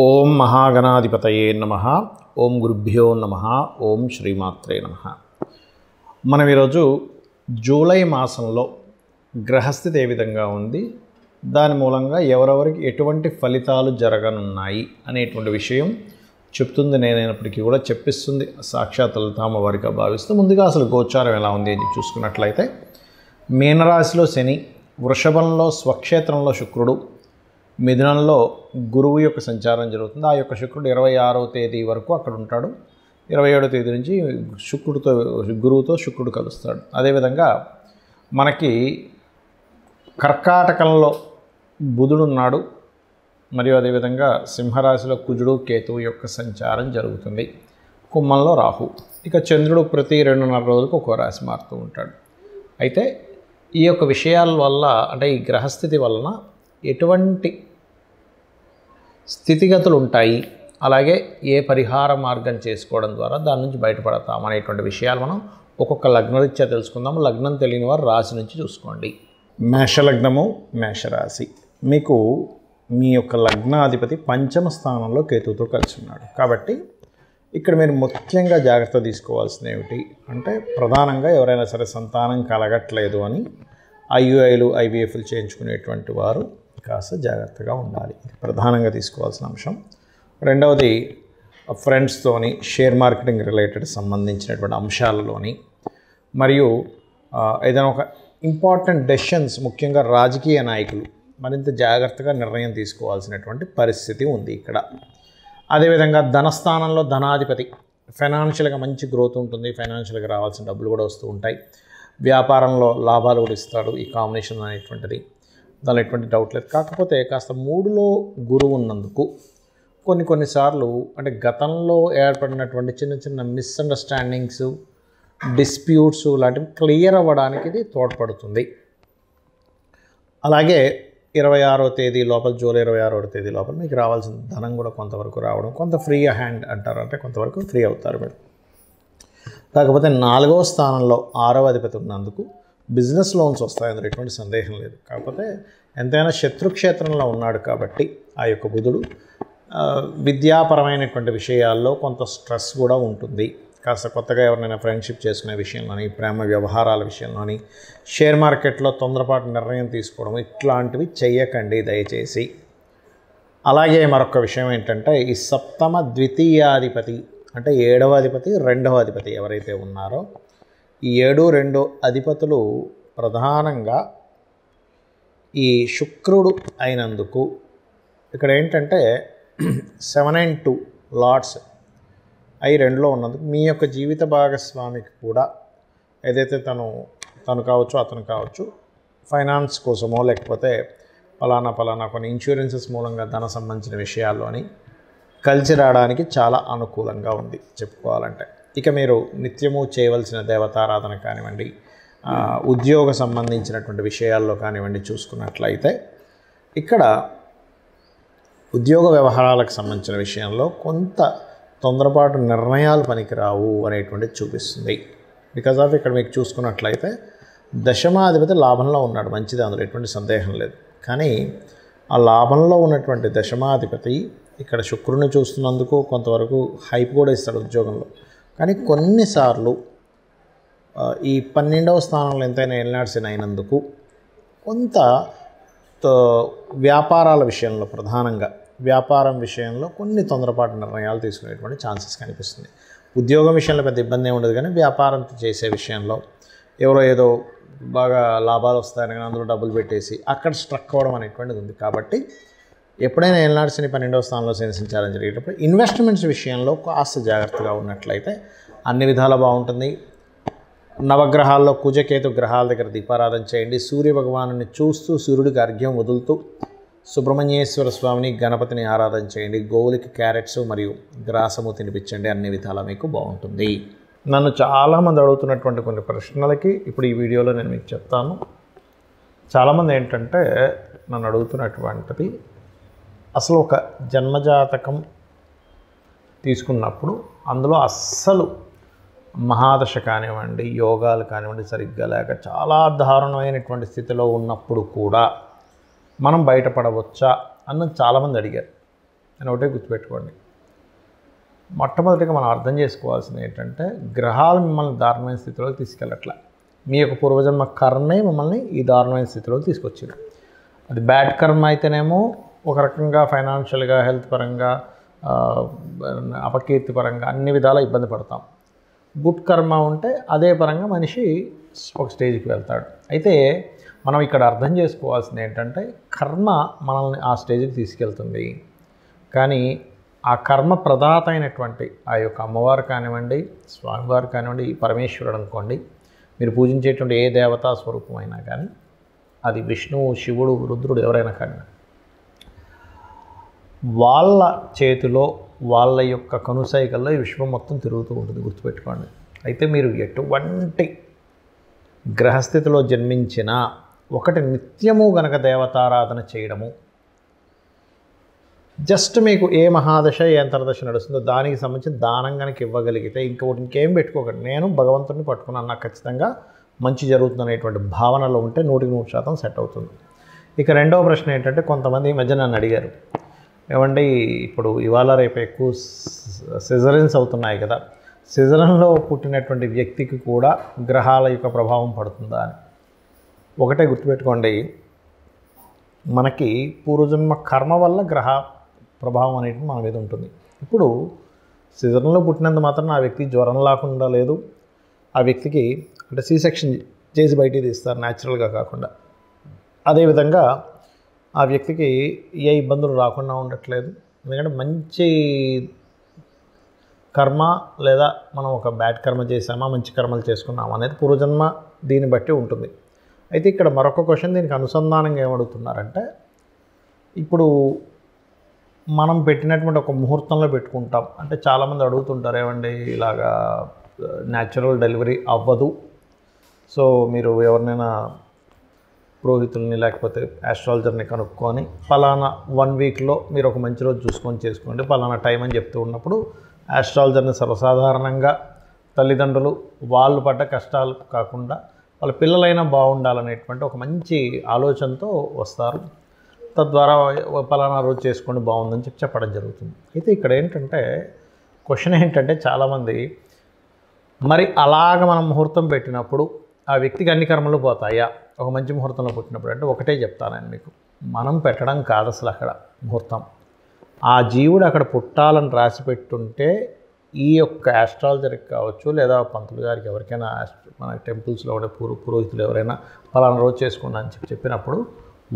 ఓం మహాగణాధిపతయే నమః. ఓం గురుభ్యో నమః. ఓం శ్రీమాత్రే నమః. మనం ఈరోజు జూలై మాసంలో గ్రహస్థితి ఏ విధంగా ఉంది, దాని మూలంగా ఎవరెవరికి ఎటువంటి ఫలితాలు జరగనున్నాయి అనేటువంటి విషయం చెప్తుంది నేనైనప్పటికీ కూడా చెప్పిస్తుంది సాక్షాత్ లలితామ్మవారిగా భావిస్తూ, ముందుగా అసలు గోచారం ఎలా ఉంది అని చూసుకున్నట్లయితే, మీనరాశిలో శని, వృషభంలో స్వక్షేత్రంలో శుక్రుడు, మిథునంలో గురువు యొక్క సంచారం జరుగుతుంది. ఆ యొక్క శుక్రుడు 26వ తేదీ వరకు అక్కడ ఉంటాడు. 27వ తేదీ నుంచి గురువుతో శుక్రుడు కలుస్తాడు. అదేవిధంగా మనకి కర్కాటకంలో బుధుడు ఉన్నాడు, మరియు అదేవిధంగా సింహరాశిలో కుజుడు కేతువు యొక్క సంచారం జరుగుతుంది. కుంభంలో రాహు. ఇక చంద్రుడు ప్రతి 2.5 రోజులకు ఒక్కో రాశి మారుతూ ఉంటాడు. అయితే ఈ యొక్క విషయాల వల్ల, అంటే ఈ గ్రహస్థితి వలన ఎటువంటి స్థితిగతులు ఉంటాయి, అలాగే ఏ పరిహార మార్గం చేసుకోవడం ద్వారా దాని నుంచి బయటపడతాం అనేటువంటి విషయాలు మనం ఒక్కొక్క లగ్నరీత్యా తెలుసుకుందాం. లగ్నం తెలియని వారు రాశి నుంచి చూసుకోండి. మేషలగ్నము, మేషరాశి. మీకు మీ యొక్క లగ్నాధిపతి పంచమ స్థానంలో కేతువుతో కలిసి ఉన్నాడు. కాబట్టి ఇక్కడ మీరు ముఖ్యంగా జాగ్రత్త తీసుకోవాల్సింది ఏమిటి అంటే, ప్రధానంగా ఎవరైనా సరే సంతానం కలగట్లేదు అని ఐయుఐలు ఐవీఎఫ్లు చేయించుకునేటువంటి వారు కాస్త జాగ్రత్తగా ఉండాలి. ఇది ప్రధానంగా తీసుకోవాల్సిన అంశం. రెండవది, ఫ్రెండ్స్తోని షేర్ మార్కెటింగ్ రిలేటెడ్ సంబంధించినటువంటి అంశాలలోని, మరియు ఏదైనా ఒక ఇంపార్టెంట్ డెసిషన్స్, ముఖ్యంగా రాజకీయ నాయకులు మరింత జాగ్రత్తగా నిర్ణయం తీసుకోవాల్సినటువంటి పరిస్థితి ఉంది ఇక్కడ. అదేవిధంగా ధనస్థానంలో ధనాధిపతి, ఫైనాన్షియల్గా మంచి గ్రోత్ ఉంటుంది, ఫైనాన్షియల్గా రావాల్సిన డబ్బులు కూడా వస్తూ ఉంటాయి. వ్యాపారంలో లాభాలు కూడా ఇస్తాడు ఈ కాంబినేషన్ అనేటువంటిది, దానిలో ఎటువంటి డౌట్ లేదు. కాకపోతే కాస్త 3లో గురువు ఉన్నందుకు కొన్నిసార్లు అంటే గతంలో ఏర్పడినటువంటి చిన్న చిన్న మిస్అండర్స్టాండింగ్స్, డిస్ప్యూట్స్ లాంటివి క్లియర్ అవ్వడానికి ఇది తోడ్పడుతుంది. అలాగే 26వ తేదీ లోపల, జూలై 26వ తేదీ లోపల మీకు రావాల్సిన ధనం కూడా కొంతవరకు రావడం, కొంత ఫ్రీ హ్యాండ్ అంటారు, అంటే కొంతవరకు ఫ్రీ అవుతారు మీరు. కాకపోతే 4వ స్థానంలో 6వ అధిపతి ఉన్నందుకు బిజినెస్ లోన్స్ వస్తాయి, అందులో ఎటువంటి సందేహం లేదు. కాకపోతే ఎంతైనా శత్రుక్షేత్రంలో ఉన్నాడు కాబట్టి ఆ యొక్క బుధుడు విద్యాపరమైనటువంటి విషయాల్లో కొంత స్ట్రెస్ కూడా ఉంటుంది. కాస్త కొత్తగా ఎవరినైనా ఫ్రెండ్షిప్ చేసుకునే విషయంలోని, ప్రేమ వ్యవహారాల విషయంలోని, షేర్ మార్కెట్లో తొందరపాటు నిర్ణయం తీసుకోవడం, ఇట్లాంటివి చెయ్యకండి దయచేసి. అలాగే మరొక విషయం ఏంటంటే, ఈ సప్తమ ద్వితీయాధిపతి అంటే 7వ అధిపతి, 2వ అధిపతి ఎవరైతే ఉన్నారో, ఈ 7, 2 అధిపతులు ప్రధానంగా ఈ శుక్రుడు అయినందుకు ఇక్కడ ఏంటంటే 7 and 2 లార్డ్స్ అవి 2లో ఉన్నందుకు మీ యొక్క జీవిత భాగస్వామికి కూడా ఏదైతే తను కావచ్చు, అతను కావచ్చు, ఫైనాన్స్ కోసమో లేకపోతే పలానా కొన్ని ఇన్సూరెన్సెస్ మూలంగా ధన సంబంధించిన విషయాల్లోని కలిసి రావడానికి చాలా అనుకూలంగా ఉంది చెప్పుకోవాలంటే. ఇక మీరు నిత్యము చేయవలసిన దేవతారాధన కానివ్వండి, ఉద్యోగ సంబంధించినటువంటి విషయాల్లో కానివ్వండి చూసుకున్నట్లయితే, ఇక్కడ ఉద్యోగ వ్యవహారాలకు సంబంధించిన విషయంలో కొంత తొందరపాటు నిర్ణయాలు పనికిరావు అనేటువంటిది చూపిస్తుంది. బికాజ్ ఆఫ్ ఇక్కడ మీకు చూసుకున్నట్లయితే దశమాధిపతి లాభంలో ఉన్నాడు, మంచిది, అందులో ఎటువంటి సందేహం లేదు. కానీ ఆ లాభంలో ఉన్నటువంటి దశమాధిపతి ఇక్కడ శుక్రుడిని చూస్తున్నందుకు కొంతవరకు హైప్ కూడా ఇస్తాడు ఉద్యోగంలో. కానీ కొన్నిసార్లు ఈ 12వ స్థానంలో ఎంతైనా ఎల్నాడ్సిన్ అయినందుకు కొంత వ్యాపారాల విషయంలో, ప్రధానంగా వ్యాపారం విషయంలో కొన్ని తొందరపాటు నిర్ణయాలు తీసుకునేటువంటి ఛాన్సెస్ కనిపిస్తుంది. ఉద్యోగం విషయంలో పెద్ద ఇబ్బంది ఏమి ఉండదు, కానీ వ్యాపారం చేసే విషయంలో ఎవరో ఏదో బాగా లాభాలు వస్తాయని కానీ అందులో డబ్బులు పెట్టేసి అక్కడ స్ట్రక్ అవ్వడం అనేటువంటిది ఉంది. కాబట్టి ఎప్పుడైనా ఎల్నాడ్సిని 12వ స్థానంలో సంచారం జరిగేటప్పుడు ఇన్వెస్ట్మెంట్స్ విషయంలో కాస్త జాగ్రత్తగా ఉన్నట్లయితే అన్ని విధాలా బాగుంటుంది. నవగ్రహాల్లో కుజకేతు గ్రహాల దగ్గర దీపారాధన చేయండి. సూర్య భగవాను చూస్తూ సూర్యుడికి అర్ఘ్యం వదులుతూ సుబ్రహ్మణ్యేశ్వర స్వామిని, గణపతిని ఆరాధన చేయండి. గోవులకి క్యారెట్స్ మరియు గ్రాసము తినిపించండి. అన్ని విధాలా మీకు బాగుంటుంది. నన్ను చాలామంది అడుగుతున్నటువంటి కొన్ని ప్రశ్నలకి ఇప్పుడు ఈ వీడియోలో నేను మీకు చెప్తాను. చాలామంది ఏంటంటే నన్ను అడుగుతున్నటువంటిది, అసలు ఒక జన్మజాతకం తీసుకున్నప్పుడు అందులో అస్సలు మహాదశ కానివ్వండి, యోగాలు కానివ్వండి సరిగ్గా లేక చాలా దారుణమైనటువంటి స్థితిలో ఉన్నప్పుడు కూడా మనం బయటపడవచ్చా అన్నది చాలామంది అడిగారు. అని ఒకటే గుర్తుపెట్టుకోండి. మొట్టమొదటిగా మనం అర్థం చేసుకోవాల్సింది ఏంటంటే, గ్రహాలు మిమ్మల్ని దారుణమైన స్థితిలోకి తీసుకెళ్ళట్లే. మీ యొక్క పూర్వజన్మ కర్మే మిమ్మల్ని ఈ దారుణమైన స్థితిలోకి తీసుకొచ్చింది. అది బ్యాడ్ కర్మ అయితేనేమో ఒక రకంగా ఫైనాన్షియల్గా, హెల్త్ పరంగా, అపకీర్తి పరంగా అన్ని విధాల ఇబ్బంది పడతాం. గుడ్ కర్మ ఉంటే అదే పరంగా మనిషి ఒక స్టేజ్కి వెళ్తాడు. అయితే మనం ఇక్కడ అర్థం చేసుకోవాల్సింది ఏంటంటే, కర్మ మనల్ని ఆ స్టేజ్కి తీసుకెళ్తుంది. కానీ ఆ కర్మ ప్రదాత అయినటువంటి ఆ యొక్క అమ్మవారు కానివ్వండి, స్వామివారు కానివ్వండి, పరమేశ్వరుడు అనుకోండి, మీరు పూజించేటువంటి ఏ దేవతా స్వరూపం అయినా కానీ, అది విష్ణువు, శివుడు, రుద్రుడు ఎవరైనా కానీ, వాళ్ళ చేతిలో వాళ్ళ యొక్క కనుసైకల్లో ఈ విశ్వం మొత్తం తిరుగుతూ ఉంటుంది, గుర్తుపెట్టుకోండి. అయితే మీరు ఎటువంటి గ్రహస్థితిలో జన్మించినా ఒకటి నిత్యము గనక దేవతారాధన చేయడము, జస్ట్ మీకు ఏ మహాదశ ఏ అంతర్దశ నడుస్తుందో దానికి సంబంధించిన దానం కనుక ఇవ్వగలిగితే ఇంకేం పెట్టుకోకండి, నేను భగవంతుడిని పట్టుకున్నాను, నాకు ఖచ్చితంగా మంచి జరుగుతుంది అనేటువంటి భావనలో ఉంటే 100% సెట్ అవుతుంది. ఇక రెండవ ప్రశ్న ఏంటంటే, కొంతమంది ఈ మధ్య నన్ను అడిగారు, ఏమండి ఇప్పుడు ఇవాళ రేపు ఎక్కువ సిజరన్స్ అవుతున్నాయి కదా, సిజరన్లో పుట్టినటువంటి వ్యక్తికి కూడా గ్రహాల యొక్క ప్రభావం పడుతుందా అని. ఒకటే గుర్తుపెట్టుకోండి, మనకి పూర్వజన్మ కర్మ వల్ల గ్రహ ప్రభావం అనేది మన మీద ఉంటుంది. ఇప్పుడు సిజరన్లో పుట్టినంత మాత్రం ఆ వ్యక్తికి జ్వరం లేకుండా లేదు, ఆ వ్యక్తికి అంటే C-సెక్షన్ చేసి బయటికి తీస్తారు న్యాచురల్గా కాకుండా, అదేవిధంగా ఆ వ్యక్తికి ఏ ఇబ్బందులు రాకుండా ఉండట్లేదు. ఎందుకంటే మంచి కర్మ లేదా మనం ఒక బ్యాడ్ కర్మ చేసామా, మంచి కర్మలు చేసుకున్నామా అనేది పూర్వజన్మ దీన్ని బట్టి ఉంటుంది. అయితే ఇక్కడ మరొక క్వశ్చన్ దీనికి అనుసంధానంగా ఏమడుగుతున్నారంటే, ఇప్పుడు మనం పెట్టినటువంటి ఒక ముహూర్తంలో పెట్టుకుంటాం అంటే చాలామంది అడుగుతుంటారు, ఏమండి ఇలాగా న్యాచురల్ డెలివరీ అవ్వదు, సో మీరు ఎవరినైనా పురోహితుల్ని లేకపోతే ఆస్ట్రాలజర్ని కనుక్కొని పలానా 1 వీక్లో మీరు ఒక మంచి రోజు చూసుకొని చేసుకోండి, పలానా టైం అని చెప్తూ ఉన్నప్పుడు ఆస్ట్రాలజర్ని సర్వసాధారణంగా తల్లిదండ్రులు వాళ్ళు పడ్డ కష్టాలు కాకుండా వాళ్ళ పిల్లలైనా బాగుండాలనేటువంటి ఒక మంచి ఆలోచనతో వస్తారు. తద్వారా పలానా రోజు చేసుకోండి బాగుందని చెప్పడం జరుగుతుంది. అయితే ఇక్కడ ఏంటంటే క్వశ్చన్ ఏంటంటే, చాలామంది మరి అలాగ మనం ముహూర్తం పెట్టినప్పుడు ఆ వ్యక్తికి అన్ని కర్మలు పోతాయా ఒక మంచి ముహూర్తంలో పుట్టినప్పుడు అంటే, ఒకటే చెప్తాను మీకు, మనం పెట్టడం కాదు అసలు అక్కడ ముహూర్తం. ఆ జీవుడు అక్కడ పుట్టాలని రాసి పెట్టుంటే ఈ యొక్క ఆస్ట్రాలజర్కి కావచ్చు లేదా పంతులు గారికి ఎవరికైనా మన టెంపుల్స్లో ఉండే పురోహితులు ఎవరైనా పలానా రోజు చేసుకోండి అని చెప్పినప్పుడు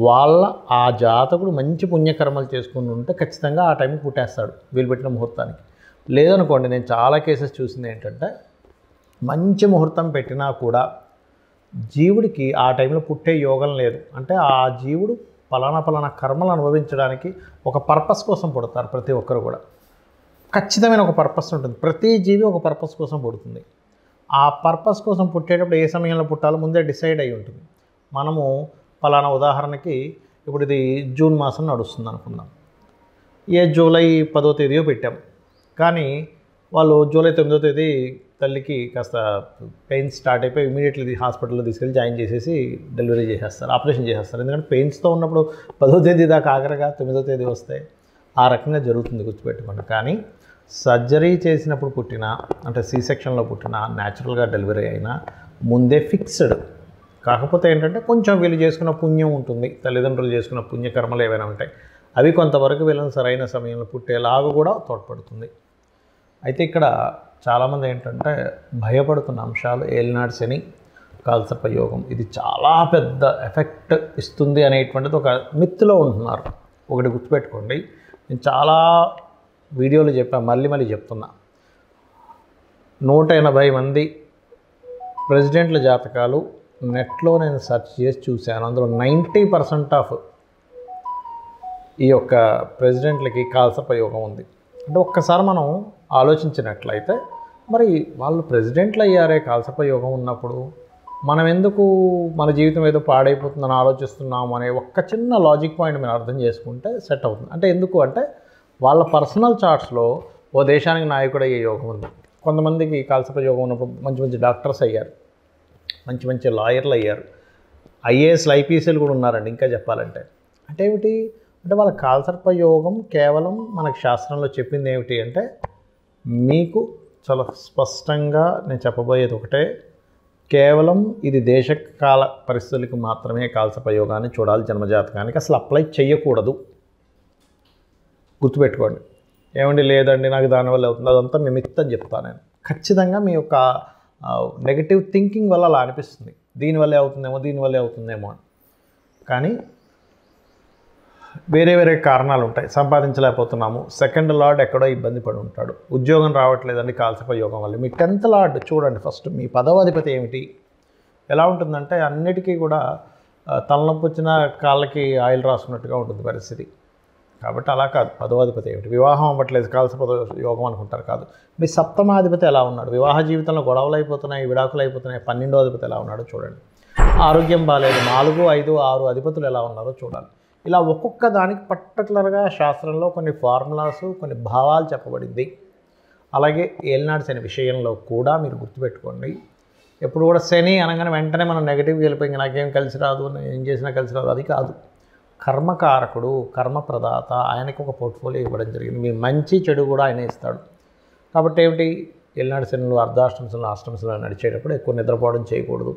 వాళ్ళ ఆ జాతకుడు మంచి పుణ్యకర్మలు చేసుకుని ఉంటే ఖచ్చితంగా ఆ టైంకి పుట్టేస్తాడు వీళ్ళు పెట్టిన ముహూర్తానికి. లేదనుకోండి, నేను చాలా కేసెస్ చూసింది ఏంటంటే, మంచి ముహూర్తం పెట్టినా కూడా జీవుడికి ఆ టైంలో పుట్టే యోగం లేదు. అంటే ఆ జీవుడు పలానా కర్మలు అనుభవించడానికి ఒక పర్పస్ కోసం పుడతారు. ప్రతి ఒక్కరు కూడా ఖచ్చితమైన ఒక పర్పస్ ఉంటుంది. ప్రతి జీవి ఒక పర్పస్ కోసం పుడుతుంది. ఆ పర్పస్ కోసం పుట్టేటప్పుడు ఏ సమయంలో పుట్టాలో ముందే డిసైడ్ అయి ఉంటుంది. మనము పలానా ఉదాహరణకి ఇప్పుడు ఇది జూన్ మాసం నడుస్తుంది అనుకుందాం, జూలై 10వ తేదీయో పెట్టాం, కానీ వాళ్ళు జూలై 9వ తేదీ తల్లికి కాస్త పెయిన్స్ స్టార్ట్ అయిపోయి ఇమీడియట్లీ హాస్పిటల్లో తీసుకెళ్ళి జాయిన్ చేసేసి డెలివరీ చేసేస్తారు, ఆపరేషన్ చేసేస్తారు. ఎందుకంటే పెయిన్స్తో ఉన్నప్పుడు 10వ తేదీ దాకా ఆఖరిగా 9వ తేదీ వస్తాయి. ఆ రకంగా జరుగుతుంది, గుర్తుపెట్టుకోండి. కానీ సర్జరీ చేసినప్పుడు పుట్టిన అంటే C-సెక్షన్లో పుట్టిన న్యాచురల్గా డెలివరీ అయినా ముందే ఫిక్స్డ్. కాకపోతే ఏంటంటే కొంచెం వీళ్ళు చేసుకున్న పుణ్యం ఉంటుంది, తల్లిదండ్రులు చేసుకున్న పుణ్యకర్మలు ఏవైనా ఉంటాయి, అవి కొంతవరకు వీళ్ళని సరైన సమయంలో పుట్టేలాగా కూడా తోడ్పడుతుంది. అయితే ఇక్కడ చాలామంది ఏంటంటే భయపడుతున్న అంశాలు ఏలినాడు శని, కాలసర్ప యోగం, ఇది చాలా పెద్ద ఎఫెక్ట్ ఇస్తుంది అనేటువంటిది ఒక మిత్తులో ఉంటున్నారు. ఒకటి గుర్తుపెట్టుకోండి, నేను చాలా వీడియోలు చెప్పాను, మళ్ళీ చెప్తున్నా, 180 మంది ప్రెసిడెంట్ల జాతకాలు నెట్లో నేను సెర్చ్ చేసి చూశాను. అందులో 90% ఆఫ్ ఈ యొక్క ప్రెసిడెంట్లకి కాలసర్ప యోగం ఉంది. అంటే ఒక్కసారి మనం ఆలోచించినట్లయితే, మరి వాళ్ళు ప్రెసిడెంట్లు అయ్యారే కాలసర్ప యోగం ఉన్నప్పుడు మనం ఎందుకు మన జీవితం ఏదో పాడైపోతుందని ఆలోచిస్తున్నాము అనే ఒక్క చిన్న లాజిక్ పాయింట్ మీరు అర్థం చేసుకుంటే సెట్ అవుతుంది. అంటే ఎందుకు అంటే వాళ్ళ పర్సనల్ చార్ట్స్లో ఓ దేశానికి నాయకుడు అయ్యే యోగం ఉంది. కొంతమందికి కాలసర్ప యోగం ఉన్నప్పుడు మంచి డాక్టర్స్ అయ్యారు, మంచి లాయర్లు అయ్యారు, IASలు IPSలు కూడా ఉన్నారండి. ఇంకా చెప్పాలంటే అంటే ఏమిటి, అంటే వాళ్ళ కాలసర్ప యోగం కేవలం మనకు శాస్త్రంలో చెప్పింది ఏమిటి అంటే, మీకు చాలా స్పష్టంగా నేను చెప్పబోయేది ఒకటే, కేవలం ఇది దేశకాల పరిస్థితులకు మాత్రమే కాలసర్ప యోగాన్ని చూడాలి, జన్మజాతకానికి అసలు అప్లై చేయకూడదు. గుర్తుపెట్టుకోండి. ఏమండి లేదండి నాకు దానివల్ల అవుతుంది, అదంతా నిమిత్తం చెప్తాను నేను. ఖచ్చితంగా మీ యొక్క నెగటివ్ థింకింగ్ వల్ల అలా అనిపిస్తుంది, దీనివల్లే అవుతుందేమో అని. కానీ వేరే వేరే కారణాలు ఉంటాయి. సంపాదించలేకపోతున్నాము, సెకండ్ లార్డ్ ఎక్కడో ఇబ్బంది పడి ఉంటాడు, ఉద్యోగం రావట్లేదండి కాలసర్ప యోగం వల్ల. మీ 10th లార్డ్ చూడండి ఫస్ట్, మీ 10వ అధిపతి ఏమిటి, ఎలా ఉంటుందంటే అన్నిటికీ కూడా తలనొప్పి వచ్చిన కాళ్ళకి ఆయిల్ రాసుకున్నట్టుగా ఉంటుంది పరిస్థితి. కాబట్టి అలా కాదు. 10వ అధిపతి ఏమిటి, వివాహం అవ్వట్లేదు కాలసర్ప యోగం అనుకుంటారు, కాదు. మీ 7వ అధిపతి ఎలా ఉన్నాడు, వివాహ జీవితంలో గొడవలు అయిపోతున్నాయి, విడాకులు అయిపోతున్నాయి. 12వ అధిపతి ఎలా ఉన్నాడో చూడండి. ఆరోగ్యం బాగాలేదు, 4, 5, 6 అధిపతులు ఎలా ఉన్నారో చూడాలి. ఇలా ఒక్కొక్క దానికి పర్టికులర్గా శాస్త్రంలో కొన్ని ఫార్ములాస్, కొన్ని భావాలు చెప్పబడింది. అలాగే ఏలినాడు శని విషయంలో కూడా మీరు గుర్తుపెట్టుకోండి, ఎప్పుడు కూడా శని అనగానే వెంటనే మనం నెగిటివ్గా వెళ్ళిపోయి నాకేం కలిసి రాదు, ఏం చేసినా కలిసి రాదు, అది కాదు. కర్మకారకుడు, కర్మప్రదాత, ఆయనకు ఒక పోర్ట్ఫోలియో ఇవ్వడం జరిగింది. మీ మంచి చెడు కూడా ఆయన ఇస్తాడు. కాబట్టి ఏమిటి, ఏలినాడు శనులు అర్ధాష్టంశంలో అష్టంశంలో నడిచేటప్పుడు ఎక్కువ నిద్రపోవడం చేయకూడదు,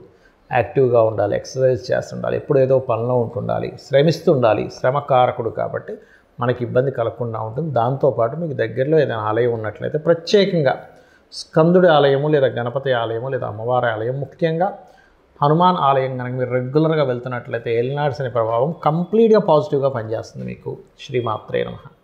యాక్టివ్గా ఉండాలి, ఎక్సర్సైజ్ చేస్తుండాలి, ఎప్పుడు ఏదో పనిలో ఉంటుండాలి, శ్రమిస్తుండాలి. శ్రమకారకుడు కాబట్టి మనకి ఇబ్బంది కలగకుండా ఉంటుంది. దాంతోపాటు మీకు దగ్గరలో ఏదైనా ఆలయం ఉన్నట్లయితే ప్రత్యేకంగా స్కందుడి ఆలయము లేదా గణపతి ఆలయము లేదా అమ్మవారి ఆలయం, ముఖ్యంగా హనుమాన్ ఆలయం కనుక మీరు రెగ్యులర్గా వెళ్తున్నట్లయితే ఏలినాడు శని ప్రభావం కంప్లీట్గా పాజిటివ్గా పనిచేస్తుంది మీకు. శ్రీమాత్రే నమః.